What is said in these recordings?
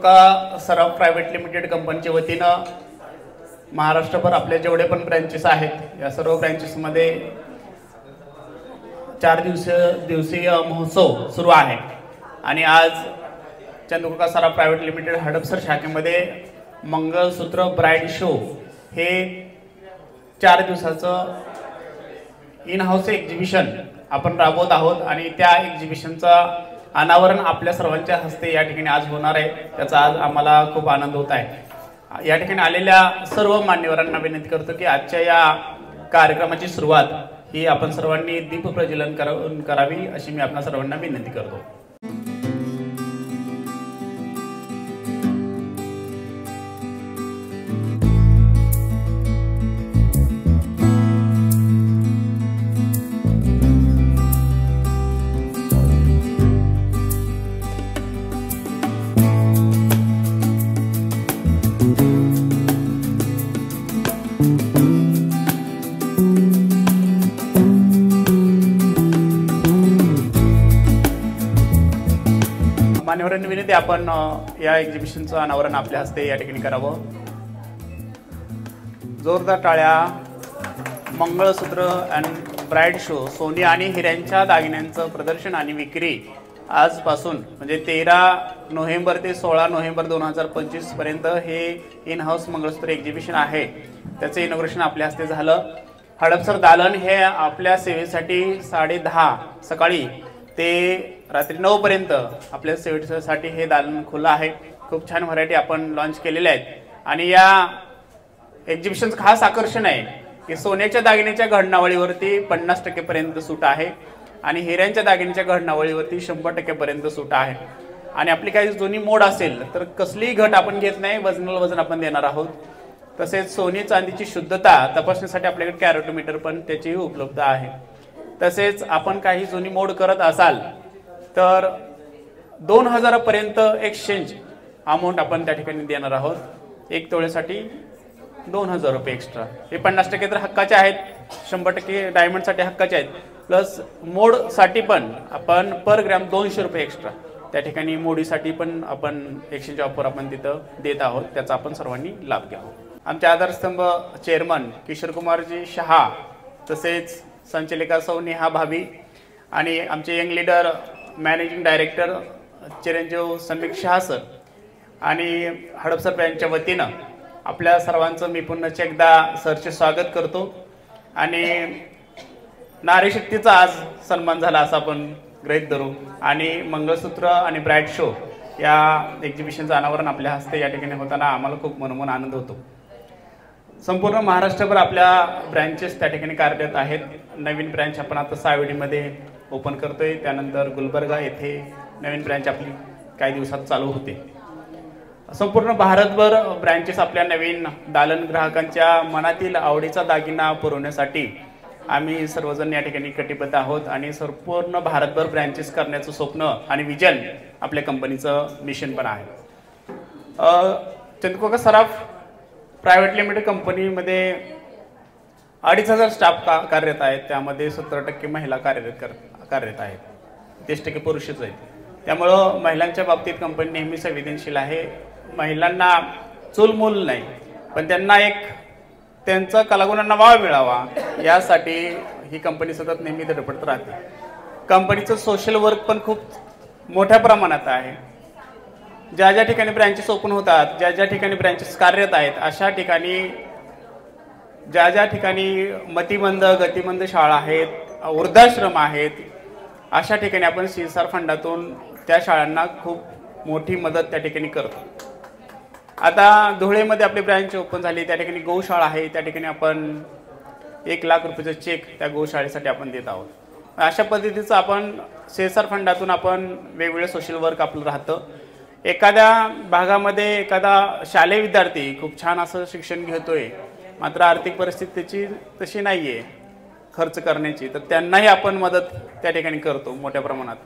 चंद्रकोका सराफ private limited कंपनीच्या वतीनं महाराष्ट्रभर आपले जेवढे पण ब्रँचेस आहेत या सर्व ब्रँचेसमध्ये 4 दिवसीय महोत्सव सुरू आहे आणि आज चंद्रकोका सराफ प्रायव्हेट लिमिटेड हडपसर शाखेमध्ये मंगळसूत्र ब्राइड शो हे 4 दिवसाचं इन हाऊस एक्झिबिशन आपण राबवत आहोत आणि त्या एक्झिबिशनचं अनावरण आपल्या सर्वांच्या हस्ते या ठिकाणी आज होणार आहे। त्याचा आज आम्हाला खूप आनंद होत आहे। या ठिकाणी आलेल्या सर्व मान्यवरांना विनंती करतो की आजच्या या कार्यक्रमाची सुरुवात ही आपण सर्वांनी दीप प्रज्वलन करावी अशी मी आपल्या सर्वांना विनंती करतो। मान्यवरांनी विनंती आपण या एक्झिबिशनचं अनावरण आपल्या हस्ते या ठिकाणी करावं। जोरदार टाळ्या। मंगळसूत्र अँड ब्राइड शो सोने आणि हिऱ्यांच्या दागिन्यांचं प्रदर्शन आणि विक्री आजपासून म्हणजे 13 नोव्हेंबर ते 16 नोव्हेंबर 2025 पर्यंत हे इन हाऊस मंगळसूत्र एक्झिबिशन आहे। त्याचं इनॉग्रेशन आपल्या हस्ते झालं। हडपसर दालन हे आपल्या सेवेसाठी 10:30 सकाळी ते रात्री 9 पर्यंत आपल्या सेवेसाठी हे दालन खुलं आहे। खूप छान व्हरायटी आपण लॉन्च केलेल्या आहेत आणि या एक्झिबिशनचं खास आकर्षण आहे की सोन्याच्या दागिन्याच्या घडणावळीवरती 50% पर्यंत सूट आहे आणि हिऱ्यांच्या दागिन्याच्या घडणावळीवरती 100% पर्यंत सूट आहे आणि आपली काही जुनी मोड असेल तर कसलीही घट आपण घेत नाही, वजनाला वजन आपण देणार आहोत। तसेच सोने चांदीची शुद्धता तपासण्यासाठी आपल्याकडे कॅरोटोमीटर पण त्याची उपलब्ध आहे। तसेच आपण काही जुनी मोड करत असाल तर 2000 पर्यंत एक्सचेंज अमाउंट आपण त्या ठिकाणी देणार आहोत। 1 तोळ्यासाठी 2000 रुपये एक्स्ट्रा। हे 50% तर हक्काचे आहेत, 100% डायमंडसाठी हक्काचे आहेत, प्लस मोडसाठी पण आपण पर ग्रॅम 200 रुपये एक्स्ट्रा त्या ठिकाणी मोडीसाठी पण आपण एक्सचेंज ऑफर आपण तिथं देत आहोत। त्याचा आपण सर्वांनी लाभ घ्यावा। आमचे आधारस्तंभ चेअरमन किशोर कुमारजी शहा, तसेच संचालिका सौ नेहा भाभी आणि आमचे यंग लीडर मॅनेजिंग डायरेक्टर चिरंजीव समीक शहा सर आणि हडपसर ब्रँचच्या वतीनं आपल्या सर्वांचं मी पुन्हा एकदा सरचे स्वागत करतो आणि नारी शक्तीचा आज सन्मान झाला असं आपण गृहीत धरू आणि मंगळसूत्र आणि ब्राइड शो या एक्झिबिशनचं अनावरण आपल्या हस्ते या ठिकाणी होताना आम्हाला खूप मनोमन आनंद होतो। संपूर्ण महाराष्ट्रभर आपल्या ब्रँचेस त्या ठिकाणी कार्यरत आहेत। नवीन ब्रँच आपण आता सावेडीमध्ये ओपन करतोय, त्यानंतर गुलबर्गा येथे नवीन ब्रँच आपली काही दिवसात चालू होते। संपूर्ण भारतभर ब्रँचेस आपल्या नवीन दालन ग्राहकांच्या मनातील आवडीचा दागिना पुरवण्यासाठी आम्ही सर्वजण या ठिकाणी कटिबद्ध आहोत आणि संपूर्ण भारतभर ब्रँचेस करण्याचं स्वप्न आणि विजन आपल्या कंपनीचं मिशन पण आहे। चंद्रकोका सराफ प्रायव्हेट लिमिटेड कंपनीमध्ये 2500 स्टाफ कार्यरत आहेत, त्यामध्ये 70% महिला कार्यरत आहेत, 30% पुरुषच आहेत। त्यामुळं महिलांच्या बाबतीत कंपनी नेहमी संवेदनशील आहे। महिलांना चूलमूल नाही पण त्यांना त्यांचा कलागुणांना वाव मिळावा यासाठी ही कंपनी सतत नेहमी धडपडत राहते। कंपनीचं सोशल वर्क पण खूप मोठ्या प्रमाणात आहे। ज्या ज्या ठिकाणी ब्रँचेस ओपन होतात, ज्या ज्या ठिकाणी ब्रँचेस कार्यरत आहेत, अशा ठिकाणी ज्या ज्या ठिकाणी मतिमंद गतिमंद शाळा आहेत, वृद्धाश्रम आहेत, अशा ठिकाणी आपण CSR फंडातून त्या शाळांना खूप मोठी मदत त्या ठिकाणी करतो। आता धुळेमध्ये आपली ब्रँच ओपन झाली, त्या ठिकाणी गौशाळा आहे, त्या ठिकाणी आपण 1 लाख रुपयाचा चेक त्या गौशाळेसाठी आपण देत आहोत। अशा पद्धतीचं आपण CSR फंडातून आपण वेगवेगळे सोशल वर्क आपलं राहतं। एखाद्या भागामध्ये एखादा शालेय विद्यार्थी खूप छान असं शिक्षण घेतोय, मात्र आर्थिक परिस्थिती त्याची तशी नाही आहे खर्च करण्याची, तर त्यांनाही आपण मदत त्या ठिकाणी करतो मोठ्या प्रमाणात।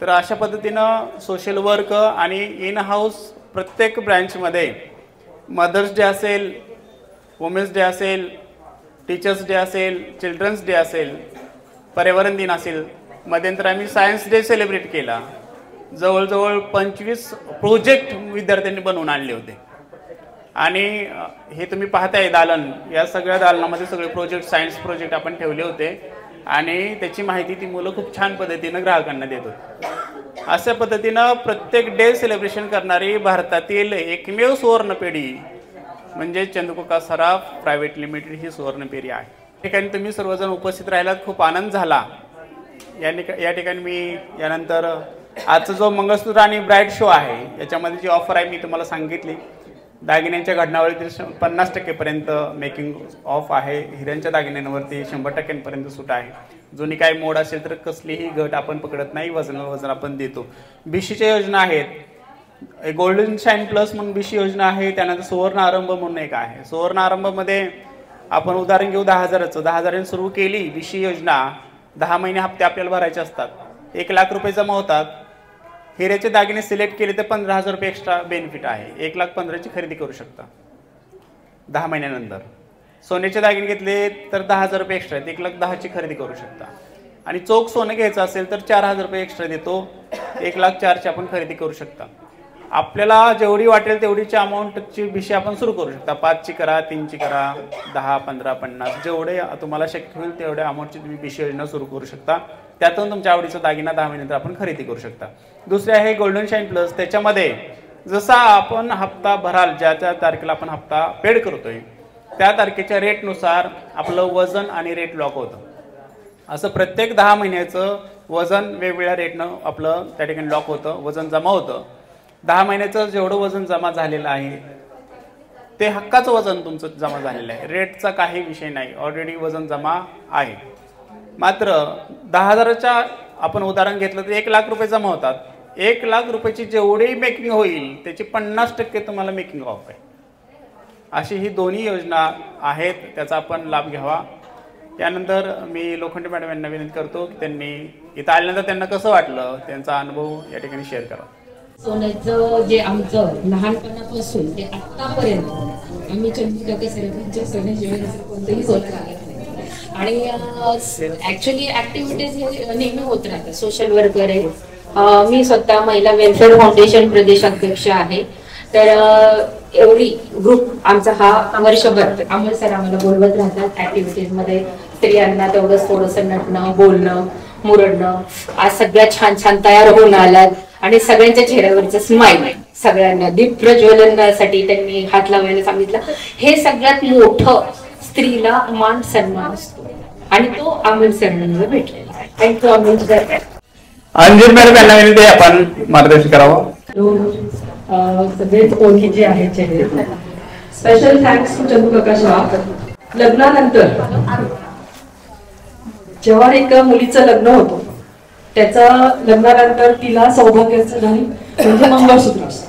तर अशा पद्धतीनं सोशल वर्क आणि इन हाऊस प्रत्येक ब्रँचमध्ये मदर्स डे असेल, वुमेन्स डे असेल, टीचर्स डे असेल, चिल्ड्रन्स डे असेल, पर्यावरण दिन असेल, मध्यंतर आम्ही सायन्स डे सेलिब्रेट केला, जवळजवळ 25 प्रोजेक्ट विद्यार्थ्यांनी बनवून आणले होते. आणि हे तुम्ही पाहताय दालन, या सगळ्या दालनामध्ये सगळे प्रोजेक्ट, सायन्स प्रोजेक्ट आपण ठेवले होते आणि त्याची माहिती ती मुलं खूप छान पद्धतीनं ग्राहकांना देत होती. अशा पद्धतीनं प्रत्येक डे सेलिब्रेशन करणारी भारतातील एकमेव सुवर्णपेढी म्हणजे चंदूकाका सराफ प्रायव्हेट लिमिटेड ही सुवर्णपेढी आहे. या ठिकाणी तुम्ही सर्वजण उपस्थित राहिलात, खूप आनंद झाला. या ठिकाणी मी यानंतर आजचा जो मंगळसूत्र आणि ब्राईड शो आहे याच्यामध्ये जी ऑफर आहे मी तुम्हाला सांगितली. दागिन्यांच्या घडणावळीतील 50% मेकिंग ऑफ आहे. हिऱ्यांच्या दागिन्यांवरती 100% सूट आहे. जुनी काही मोड असेल तर कसलीही घट आपण पकडत नाही, वजन आपण देतो. बीशीच्या योजना आहेत, गोल्डन शाईन प्लस म्हणून बीशी योजना आहे. त्यानंतर सुवर्ण आरंभ म्हणून एक आहे. सुवर्ण आरंभमध्ये आपण उदाहरण घेऊ 10,000चं. 10,000 सुरू केली बीशी योजना, 10 महिने हप्ते आपल्याला भरायचे असतात, 1,00,000 रुपये जमा होतात. हिऱ्याचे दागिने सिलेक्ट केले तर 15,000 रुपये एक्स्ट्रा बेनिफिट आहे. 1,15,000ची खरेदी करू शकता 10 महिन्यानंतर. सोन्याचे दागिने घेतले तर 10,000 रुपये एक्स्ट्रा आहेत, 1,10,000ची खरेदी करू शकता. आणि चोख सोनं घ्यायचं असेल तर 4,000 रुपये एक्स्ट्रा देतो, 1,04,000ची आपण खरेदी करू शकता. आपल्याला जेवढी वाटेल तेवढीची अमाऊंटची भिशी आपण सुरू करू शकता. 5ची करा, 3ची करा, 10, 15, 50 जेवढे तुम्हाला शक्य होईल तेवढ्या अमाऊंटची तुम्ही भिशी योजना सुरू करू शकता. त्यातून तुमच्या आवडीचा दागिना 10 महिन्यानंतर आपण खरेदी करू शकता. दुसरे आहे गोल्डन शाईन प्लस. त्याच्यामध्ये जसा आपण हप्ता भराल, ज्या त्या तारखेला आपण हप्ता पेड करतोय त्या तारखेच्या रेटनुसार आपलं वजन आणि रेट लॉक होतं. असं प्रत्येक 10 महिन्याचं वजन वेगवेगळ्या रेटनं आपलं त्या ठिकाणी लॉक होतं, वजन जमा होतं. 10 महिन्याचं जेवढं वजन जमा झालेलं आहे ते हक्काचं वजन तुमचं जमा झालेलं आहे. रेटचा काही विषय नाही, ऑलरेडी वजन जमा आहे. मात्र 10,000च्या आपण उदाहरण घेतलं तर 1,00,000 रुपये जमा होतात. 1,00,000 रुपयाची जेवढी मेकिंग होईल त्याची 50% तुम्हाला मेकिंग ऑफ आहे. अशी ही दोन्ही योजना आहेत, त्याचा आपण लाभ घ्यावा. त्यानंतर मी लोखंडे मॅडम यांना विनंती करतो की त्यांनी इथं आल्यानंतर त्यांना कसं वाटलं त्यांचा अनुभव या ठिकाणी शेअर करा. सोन्याचं जे आमचं लहानपणापासून ते आतापर्यंत आम्ही चंदूकाका सराफांच्या सोन्याशिवाय कोणतंही सोनं लागत नाही. आणि ऍक्च्युली ऍक्टिव्हिटीज हे नेहमी होत राहतात. सोशल वर्कर आहे, मी स्वतः महिला वेलफेअर फाउंडेशन प्रदेशाध्यक्ष आहे. तर एवढी ग्रुप आमचा हा वर्षभर अमर सर आम्हाला बोलवत राहतात ऍक्टिव्हिटीज मध्ये. स्त्रियांना तेवढंच थोडंसं नटणं, बोलणं, मुरडणं. आज सगळ्या छान छान तयार होऊन आल्यात आणि सगळ्यांच्या चेहऱ्यावरचं स्माइल, सगळ्यांना दीप प्रज्वलनासाठी त्यांनी हात लावायला सांगितलं. हे सगळ्यात मोठं स्त्रीला मान सन्मान असतो आणि तो अमोल सरांना भेटलेला आहे. Thank you Amol sir. Anjir madam यांना विनंती आपण मार्गदर्शन करावं. सगळेच ओळखीचे आहेत चेहरे. Special thanks to Chandukaka Saraf. लग्नानंतर जेव्हा एका मुलीचं लग्न होतं त्याचं लग्नानंतर तिला सौभाग्याचं नाही म्हणजे मंगळसूत्र असतं.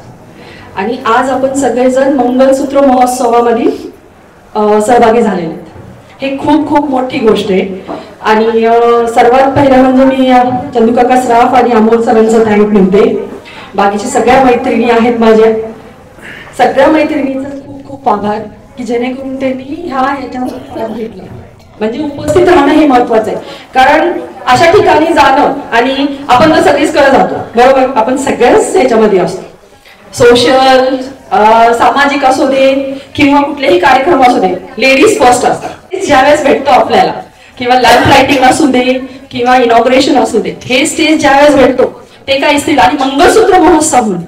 आणि आज आपण सगळेजण मंगळसूत्र महोत्सवामध्ये सहभागी झालेले आहेत. हे खूप खूप मोठी गोष्ट आहे. आणि सर्वात पहिलं म्हणजे मी चंदूकाका सराफ आणि अमोल सरांचं थँक म्हणते. बाकीच्या सगळ्या मैत्रिणी आहेत माझ्या, सगळ्या मैत्रिणींचा खूप खूप आभार की जेणेकरून त्यांनी ह्याच्यावर घेतला. म्हणजे उपस्थित राहणं हे महत्वाचं आहे. कारण अशा ठिकाणी जाणं आणि आपण तर सगळीच करत जातो बरोबर, आपण सगळ्याच ह्याच्यामध्ये असतो. सोशल सामाजिक असू दे किंवा कुठलेही कार्यक्रम असू दे, लेडीज फर्स्ट असतात. ज्यावेळेस भेटतो आपल्याला किंवा लाईव्ह लाइटिंग असू दे किंवा इनॉग्रेशन असू दे, हे स्टेज ज्यावेळेस भेटतो ते काय स्त्रीला, आणि मंगळसूत्र महोत्सव म्हणून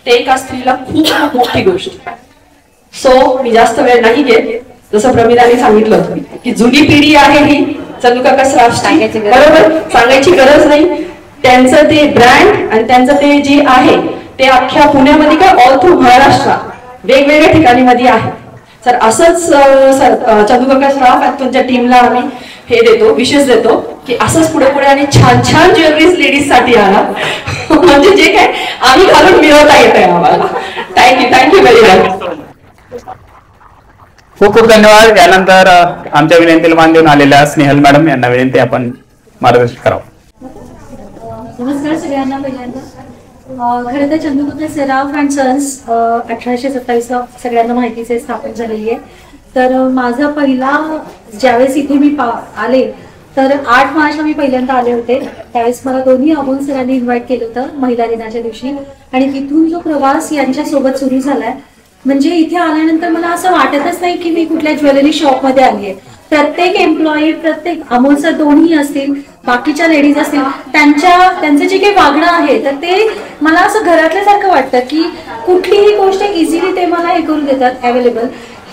ते एका स्त्रीला खूप खूप मोठी गोष्ट. सो मी जास्त वेळ नाही घेत. जसं प्रमिलाने सांगितलं होतं की जुनी पिढी आहे ही चंदूकाका सराफची, बरोबर, सांगायची गरज नाही. त्यांचं ते ब्रँड आणि त्यांचं ते जे आहे ते अख्ख्या पुण्यामध्ये काय ऑल थ्रू महाराष्ट्र वेगवेगळ्या ठिकाणी मध्ये आहे. तर असंच चंदूकाका सराफ आणि तुमच्या टीमला आम्ही हे देतो, विशेष देतो की असंच पुढे पुढे आणि छान छान ज्वेलरीज लेडीज साठी आला म्हणजे जे काय आम्ही घालून मिळवता येत आहे आम्हाला. Thank you very much. खूप खूप धन्यवाद. यानंतर आमच्या विनंतीला मान देऊन आलेल्या स्नेहल मॅडम यांना विनंती आपण मार्गदर्शन करावं. नमस्कार सगळ्यांना. पहिल्यांदा खरं तर चंदूकाका सराफ अँड सन्स 1827 सगळ्यांना माहितीच आहे स्थापन झालेली आहे. तर माझा पहिला ज्यावेळेस इथे मी आले तर 8 मार्चला मी पहिल्यांदा आले होते, त्यावेळेस मला दोन्ही अमोल सरांनी इन्व्हाइट केलं होतं महिला दिनाच्या दिवशी, आणि तिथून जो प्रवास यांच्यासोबत सुरू झालाय, म्हणजे इथे आल्यानंतर मला असं वाटतच नाही की मी कुठल्या ज्वेलरी शॉपमध्ये आली आहे. प्रत्येक एम्प्लॉई, प्रत्येक अमोल सर दोन्ही असतील, बाकीच्या लेडीज असतील, त्यांचं जे काही वागणं आहे तर ते मला असं घरातल्यासारखं वाटतं की कुठलीही गोष्ट इझिली ते मला हे करून देतात अवेलेबल.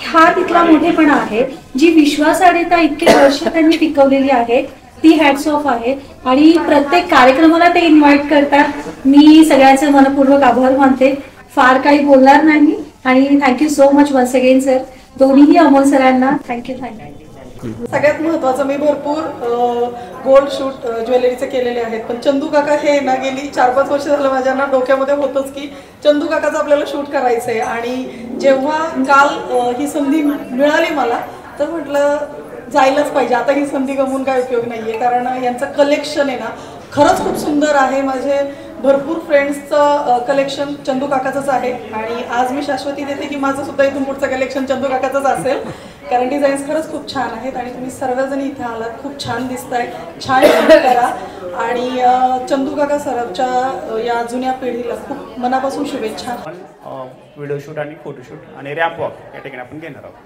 हा तिथला मोठेपणा आहे. जी विश्वासार्हता इतके वर्ष त्यांनी टिकवलेली आहे ती हॅट्स ऑफ आहे. आणि प्रत्येक कार्यक्रमाला ते इन्व्हाइट करतात. मी सगळ्यांचे मनपूर्वक आभार मानते. फार काही बोलणार नाही आणि thank you so much once again sir, दोन्हीही अमोल सरांना थँक्यू. सगळ्यात महत्त्वाचं, मी भरपूर गोल्ड शूट ज्वेलरीचे केलेले आहेत, पण चंदू काका हे ना गेली 4-5 वर्ष झालं माझ्या ना डोक्यामध्ये होतंच की चंदू काकाचं आपल्याला शूट करायचं आहे. आणि जेव्हा काल ही संधी मिळाली मला तर म्हटलं जायलाच पाहिजे. आता ही संधी गमवून काय उपयोग नाही आहे, कारण यांचं कलेक्शन आहे ना खरंच खूप सुंदर आहे. माझे भरपूर फ्रेंड्सचं कलेक्शन चंदू काकाचंच आहे आणि आज मी शाश्वती देते की माझं सुद्धा इथून पुढचं कलेक्शन चंदू काकाचंच असेल, कारण डिझाईन्स खरंच खूप छान आहेत. आणि तुम्ही सर्वजण इथे आलात, खूप छान दिसताय, छान करा. आणि चंदू काका सरांच्या या जुन्या पिढीला खूप मनापासून शुभेच्छा. व्हिडिओ शूट आणि फोटोशूट आणि रॅम्प वॉक या ठिकाणी आपण घेणार आहोत.